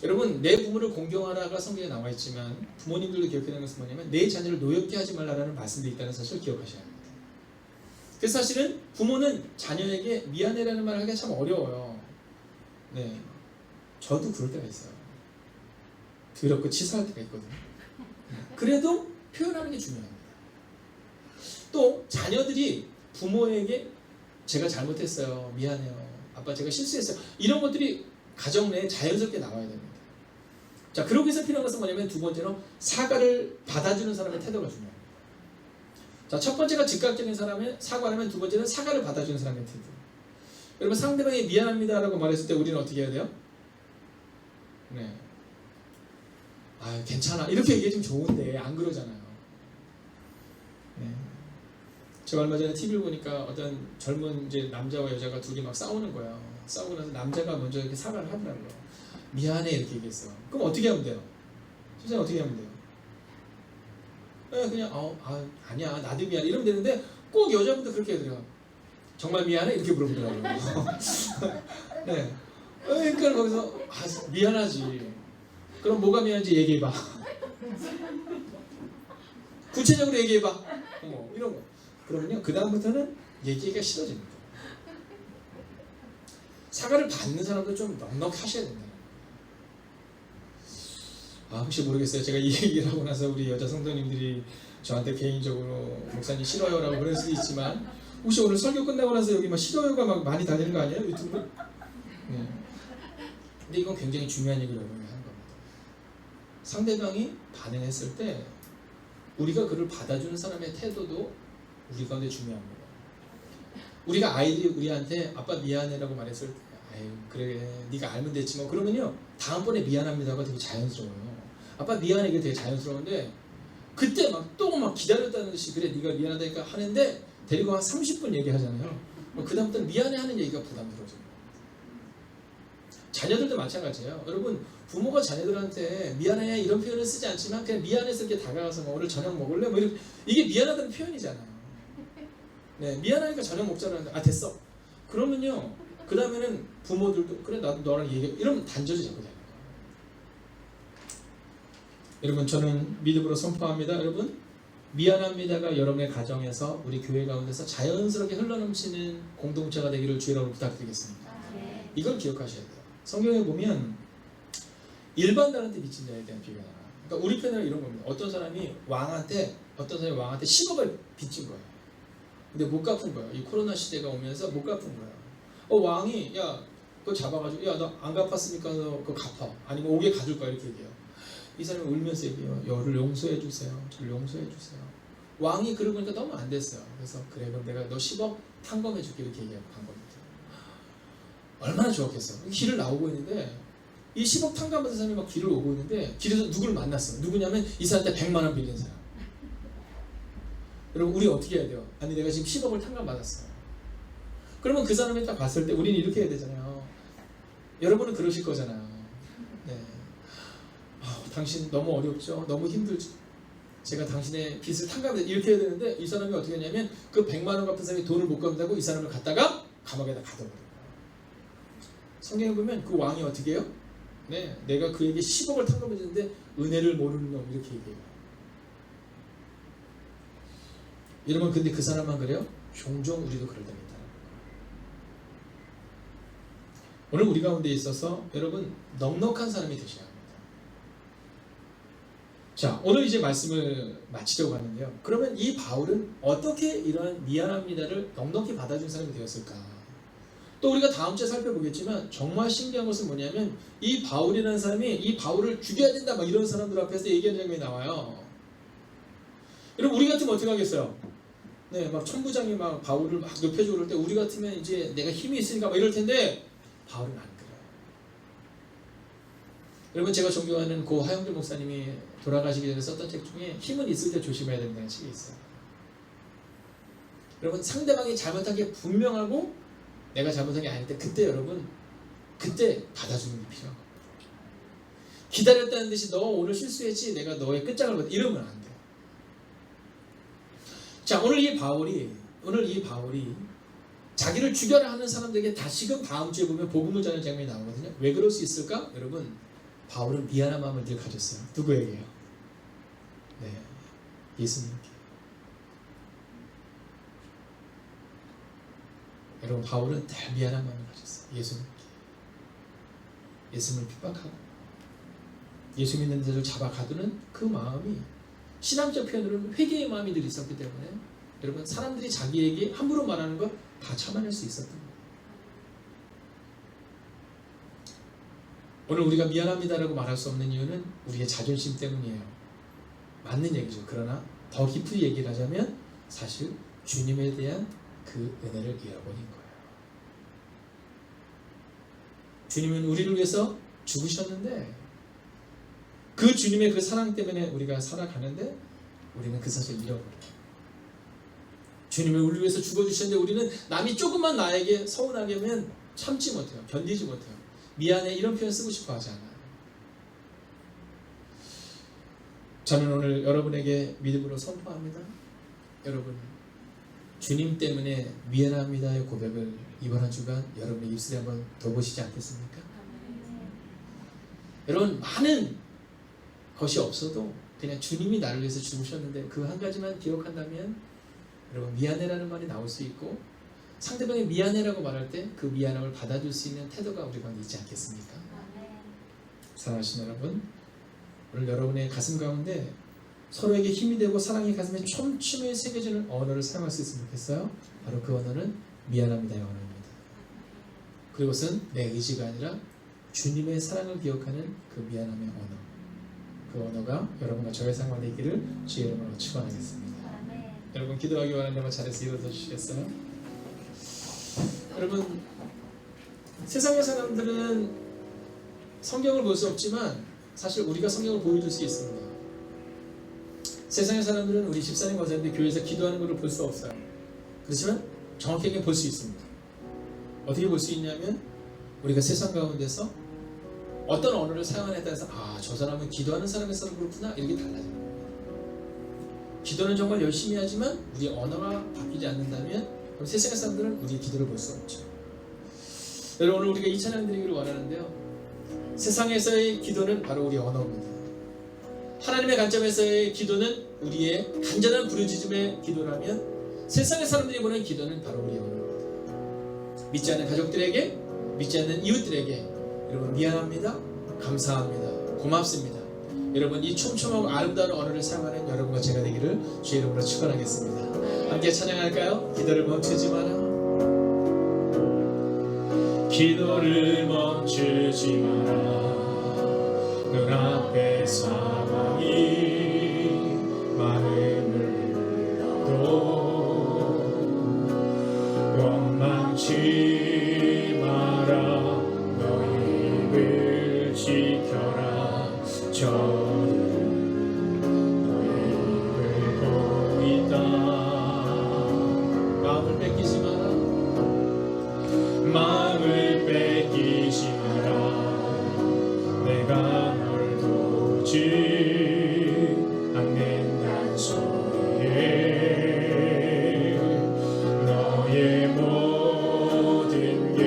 여러분 내 부모를 공경하라가 성경에 나와 있지만 부모님들도 기억해야 되는 것은 뭐냐면 내 자녀를 노엽게 하지 말라라는 말씀도 있다는 사실을 기억하셔야 합니다. 그래서 사실은 부모는 자녀에게 미안해라는 말을 하기가 참 어려워요. 네, 저도 그럴 때가 있어요. 더럽고 치사할 때가 있거든요. 그래도 표현하는 게 중요합니다. 또 자녀들이 부모에게 제가 잘못했어요. 미안해요. 아빠 제가 실수했어요. 이런 것들이 가정 내에 자연스럽게 나와야 됩니다. 자, 그러기 위해서 필요한 것은 뭐냐면 두 번째로 사과를 받아주는 사람의 태도가 중요합니다. 자, 첫 번째가 즉각적인 사람의 사과라면 두 번째는 사과를 받아주는 사람의 태도. 여러분 상대방이 미안합니다라고 말했을 때 우리는 어떻게 해야 돼요? 네. 아, 괜찮아. 이렇게 얘기해주면 좋은데 안 그러잖아요. 네. 제가 얼마 전에 TV를 보니까 어떤 젊은 이제 남자와 여자가 둘이 막 싸우는 거예요. 싸우고 나서 남자가 먼저 이렇게 사과를 하더라고요. 미안해 이렇게 얘기했어. 그럼 어떻게 하면 돼요? 선생님 어떻게 하면 돼요? 그냥 아니야 나도 미안해 이러면 되는데 꼭 여자분도 그렇게 해요. 정말 미안해? 이렇게 물어보더라고요. 네. 그러니까 거기서 미안하지. 그럼 뭐가 미안한지 얘기해봐. 구체적으로 얘기해봐. 이런 거. 그러면요 그 다음부터는 얘기가 싫어집니다. 사과를 받는 사람도 좀 넉넉하셔야 된다. 혹시 모르겠어요. 제가 이 얘기를 하고 나서 우리 여자 성도님들이 저한테 개인적으로 목사님 싫어요라고 그럴 수도 있지만 혹시 오늘 설교 끝나고 나서 여기 막 싫어요가 막 많이 다니는 거 아니에요? 유튜브? 네. 근데 이건 굉장히 중요한 얘기를 여러분이 하는 겁니다. 상대방이 반응했을 때 우리가 그를 받아주는 사람의 태도도 우리 가운데 중요합니다. 우리가 아이들이 우리한테 아빠 미안해라고 말했을 때 아유 그래 네가 알면 됐지 뭐 그러면요 다음번에 미안합니다가 되게 자연스러워요. 아빠 미안해 이게 되게 자연스러운데 그때 또 막 기다렸다는 듯이 그래 네가 미안하다니까 하는데 데리고 한 30분 얘기하잖아요. 그 다음부터는 미안해 하는 얘기가 부담스러워져요. 자녀들도 마찬가지예요. 여러분 부모가 자녀들한테 미안해 이런 표현을 쓰지 않지만 그냥 미안해서 이렇게 다가가서 오늘 저녁 먹을래? 뭐 이렇게 이게 미안하다는 표현이잖아요. 네, 미안하니까 저녁 먹자라는데 됐어. 그러면요 그 다음에는 부모들도 그래 나도 너랑 얘기해 이러면 단절이 자꾸 되는 거예요. 여러분 저는 믿음으로 선포합니다. 여러분 미안합니다가 여러분의 가정에서 우리 교회 가운데서 자연스럽게 흘러넘치는 공동체가 되기를 주의로 부탁드리겠습니다. 이걸 기억하셔야 돼요. 성경에 보면 일반단한테 미친 자에 대한 비교가 나와요. 그러니까 우리 편으로 이런 겁니다. 어떤 사람이 왕한테 10억을 빚진 거예요. 근데 못 갚은 거예요. 이 코로나 시대가 오면서 못 갚은 거예요. 왕이 야 그거 잡아가지고 야 너 안 갚았으니까 너 그거 갚아. 아니면 5개 가줄 거야 이렇게 얘기해요. 이 사람이 울면서 얘기해요. 저를 용서해 주세요. 저를 용서해 주세요. 왕이 그러고 보니까 너무 안 됐어요. 그래서 그래 그럼 내가 너 10억 탕검해 줄게 이렇게 얘기하고 간 겁니다. 얼마나 좋았겠어. 길을 나오고 있는데 이 10억 탕감받은 사람이 막 길을 오고 있는데 길에서 누구를 만났어. 누구냐면 이 사람한테 100만 원 빌린 사람. 여러분 우리 어떻게 해야 돼요? 아니 내가 지금 10억을 탕감받았어. 그러면 그 사람이 딱 봤을 때 우리는 이렇게 해야 되잖아요. 여러분은 그러실 거잖아요. 네. 당신 너무 어렵죠? 너무 힘들죠? 제가 당신의 빚을 탕감해 이렇게 해야 되는데 이 사람이 어떻게 했냐면 그 100만 원 갚은 사람이 돈을 못 갚는다고 이 사람을 갖다가 감옥에다 가둬버려요. 성경에 보면 그 왕이 어떻게 해요? 네, 내가 그에게 10억을 탕감해줬는데 은혜를 모르는 놈 이렇게 얘기해요. 여러분 근데 그 사람만 그래요? 종종 우리도 그럴 때입니다. 오늘 우리 가운데 있어서 여러분 넉넉한 사람이 되셔야 합니다. 자, 오늘 이제 말씀을 마치려고 하는데요. 그러면 이 바울은 어떻게 이러한 미안합니다를 넉넉히 받아준 사람이 되었을까? 또 우리가 다음 주에 살펴보겠지만 정말 신기한 것은 뭐냐면 이 바울이라는 사람이 이 바울을 죽여야 된다 막 이런 사람들 앞에서 얘기하는 장면이 나와요. 여러분 우리 같으면 어떻게 하겠어요? 네, 막 천부장이 막 바울을 막 높여주고 그럴 때 우리 같으면 이제 내가 힘이 있으니까 막 이럴 텐데 바울은 안 그래요. 여러분 제가 존경하는 고 하영준 목사님이 돌아가시기 전에 썼던 책 중에 힘은 있을 때 조심해야 된다는 책이 있어요. 여러분 상대방이 잘못한 게 분명하고 내가 잘못한 게 아닐 때 그때 여러분 그때 받아주는 게 필요한 겁니다. 기다렸다는 듯이 너 오늘 실수했지 내가 너의 끝장을 받아 이러면 안 돼요. 자 오늘 이 바울이 자기를 죽여라 하는 사람들에게 다시금 다음 주에 보면 복음을 전하는 장면이 나오거든요. 왜 그럴 수 있을까? 여러분 바울은 미안한 마음을 늘 가졌어요. 누구에게요? 네, 예수님께. 여러분 바울은 늘 미안한 마음을 가졌어요. 예수님께. 예수님을 핍박하고 예수 믿는 자를 잡아 가두는 그 마음이 신앙적 표현으로는 회개의 마음이 늘 있었기 때문에 여러분 사람들이 자기에게 함부로 말하는 걸 다 참아낼 수 있었던 거예요. 오늘 우리가 미안합니다라고 말할 수 없는 이유는 우리의 자존심 때문이에요. 맞는 얘기죠. 그러나 더 깊이 얘기를 하자면 사실 주님에 대한 그 은혜를 잃어버린 거예요. 주님은 우리를 위해서 죽으셨는데 그 주님의 그 사랑 때문에 우리가 살아가는데 우리는 그 사실을 잃어버려요. 주님이 우리를 위해서 죽어주셨는데 우리는 남이 조금만 나에게 서운하게 하면 참지 못해요. 견디지 못해요. 미안해 이런 표현 쓰고 싶어 하지 않아요. 저는 오늘 여러분에게 믿음으로 선포합니다. 여러분 주님 때문에 미안합니다의 고백을 이번 한 주간 여러분의 입술에 한번 둬보시지 않겠습니까? 여러분 많은 것이 없어도 그냥 주님이 나를 위해서 죽으셨는데 그 한 가지만 기억한다면 여러분 미안해라는 말이 나올 수 있고 상대방이 미안해라고 말할 때 그 미안함을 받아줄 수 있는 태도가 우리 가운데 있지 않겠습니까? 사랑하시는 여러분 오늘 여러분의 가슴 가운데 서로에게 힘이 되고 사랑의 가슴에 촘촘히 새겨지는 언어를 사용할 수 있으면 좋겠어요. 바로 그 언어는 미안합니다의 언어입니다. 그것은 내 의지가 아니라 주님의 사랑을 기억하는 그 미안함의 언어. 그 언어가 여러분과 저의 상황에 있기를 주의 이름으로 축원하겠습니다. 여러분 기도하기 원하는 것 잘해서 일어서 주시겠어요? 여러분 세상의 사람들은 성경을 볼 수 없지만 사실 우리가 성경을 보여줄 수 있습니다. 세상의 사람들은 우리 집사님 과장인데 교회에서 기도하는 것을 볼 수 없어요. 그렇지만 정확하게 볼 수 있습니다. 어떻게 볼 수 있냐면 우리가 세상 가운데서 어떤 언어를 사용하느냐에 따라서 저 사람은 기도하는 사람에서는 그렇구나 이렇게 달라져요. 기도는 정말 열심히 하지만 우리 언어가 바뀌지 않는다면 그럼 세상의 사람들은 우리의 기도를 볼 수 없죠. 여러분 오늘 우리가 이 찬양 드리기를 원하는데요. 세상에서의 기도는 바로 우리 언어입니다. 하나님의 관점에서의 기도는 우리의 간절한 부르짖음의 기도라면 세상의 사람들이 보는 기도는 바로 우리의 언어입니다. 믿지 않는 가족들에게, 믿지 않는 이웃들에게 여러분 미안합니다, 감사합니다, 고맙습니다. 여러분 이 촘촘하고 아름다운 언어를 사용하는 여러분과 제가 되기를 주의 이름으로 축원하겠습니다. 함께 찬양할까요? 기도를 멈추지 마라. 기도를 멈추지 마라. 눈앞의 상황이 마음을 불러도 원망치 마라. 너희 입을 지켜라. 저들은 너희 입을 보고 있다. 마음을 뺏기지 마라. 마음을 뺏기지 마라. 내가 널 도우지 않는단 소리에 너의 모든 게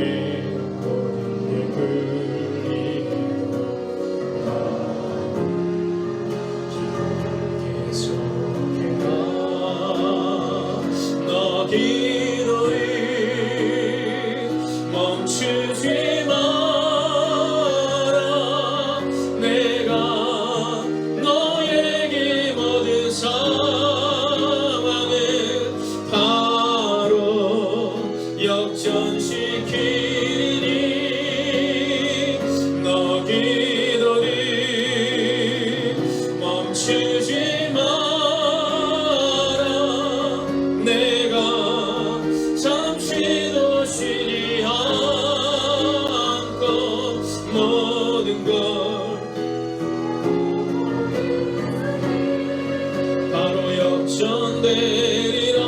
불리해도 계속해라. 너 기도를 멈추지 마라. 내가 너에게 모든 상황을 바로 역전시키니 너 기도를 멈추지 마라. 내가 잠시도 쉬지 않고 모든 걸 바로 역전되리라.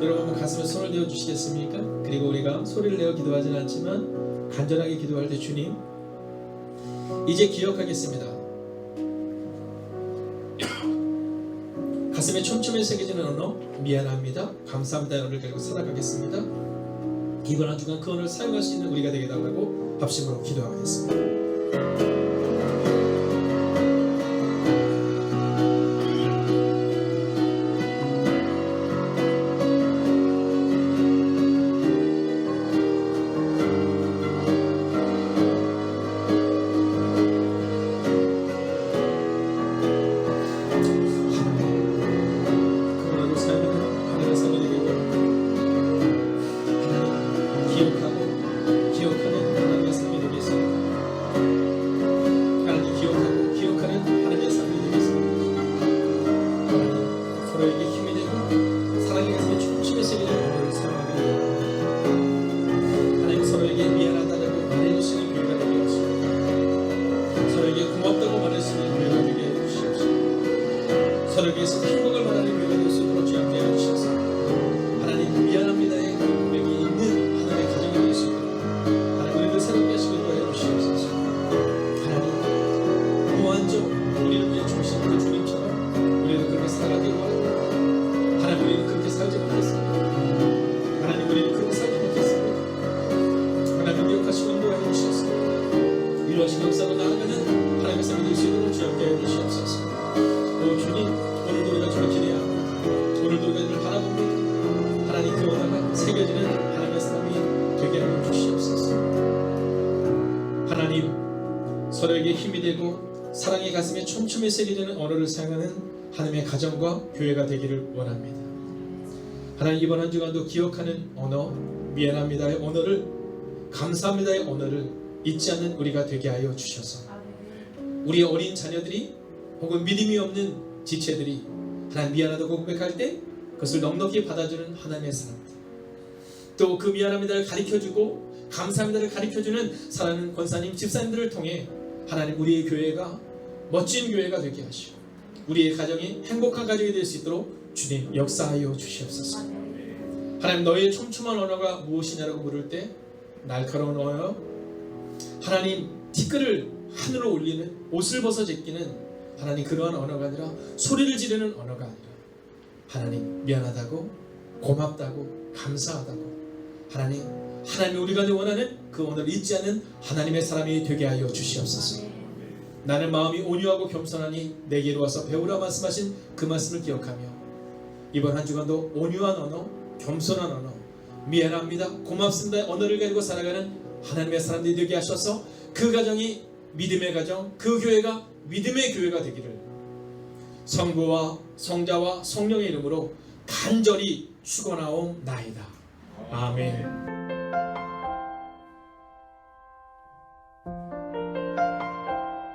여러분 한번 가슴에 손을 내어 주시겠습니까? 그리고 우리가 소리를 내어 기도하지는 않지만 간절하게 기도할 때 주님 이제 기억하겠습니다. 가슴에 촘촘히 새겨지는 언어 미안합니다, 감사합니다 언어를 가지고 살아가겠습니다. 이번 한 주간 그 언어를 사용할 수 있는 우리가 되게 달라고 합심으로 기도하겠습니다. 서로에게 행복을 말하는 교회가 될 수 있도록 주님께 해주셔서 하나님 미안합니다의 그 고백이 있는 하나님의 가정이 될 수 있도록 하나님 우리를 새롭게 하시고 인도해 주시옵소서. 하나님 무한정 우리를 위해 주신 그 주님처럼 우리도 그렇게 살아가기를 원합니다. 하나님 우리는 그렇게 살지 못했습니다. 하나님 우리는 그렇게 살지 못했습니다. 하나님 기억하시고 인도해 주시옵소서. 위로하신 역사로 나아가는 하나님의 삶이 될 수 있도록 주님께 해 주시옵소서. 오 주님, 오늘도 우리가 주를 기대합니다. 오늘도 우리가 주를 바라봅니다. 하나님 그 언어가 새겨지는 하나님의 사람이 되게 하여 주시옵소서. 하나님 서로에게 힘이 되고 사랑의 가슴에 촘촘히 새겨지는 언어를 사용하는 하나님의 가정과 교회가 되기를 원합니다. 하나님 이번 한 주간도 기억하는 언어, 미안합니다의 언어를, 감사합니다의 언어를 잊지 않는 우리가 되게 하여 주셔서 우리의 어린 자녀들이 혹은 믿음이 없는 지체들이 하나님 미안하다고 고백할 때 그것을 넉넉히 받아주는 하나님의 사람들, 또 그 미안합니다를 가르쳐주고 감사합니다를 가르쳐주는 사랑하는 권사님, 집사님들을 통해 하나님 우리의 교회가 멋진 교회가 되게 하시고 우리의 가정이 행복한 가정이 될 수 있도록 주님 역사하여 주시옵소서. 하나님 너의 촘촘한 언어가 무엇이냐라고 물을 때 날카로운 언어, 하나님 티끌을 하늘로 올리는, 옷을 벗어 제끼는 하나님 그러한 언어가 아니라 소리를 지르는 언어가 아니라 하나님 미안하다고, 고맙다고, 감사하다고 하나님 우리가 원하는 그 언어를 잊지 않는 하나님의 사람이 되게 하여 주시옵소서. 나는 마음이 온유하고 겸손하니 내게로 와서 배우라 말씀하신 그 말씀을 기억하며 이번 한 주간도 온유한 언어, 겸손한 언어, 미안합니다, 고맙습니다의 언어를 가지고 살아가는 하나님의 사람들이 되게 하셔서 그 가정이 믿음의 가정, 그 교회가 믿음의 교회가 되기를 성부와 성자와 성령의 이름으로 간절히 축원하옵나이다. 아멘.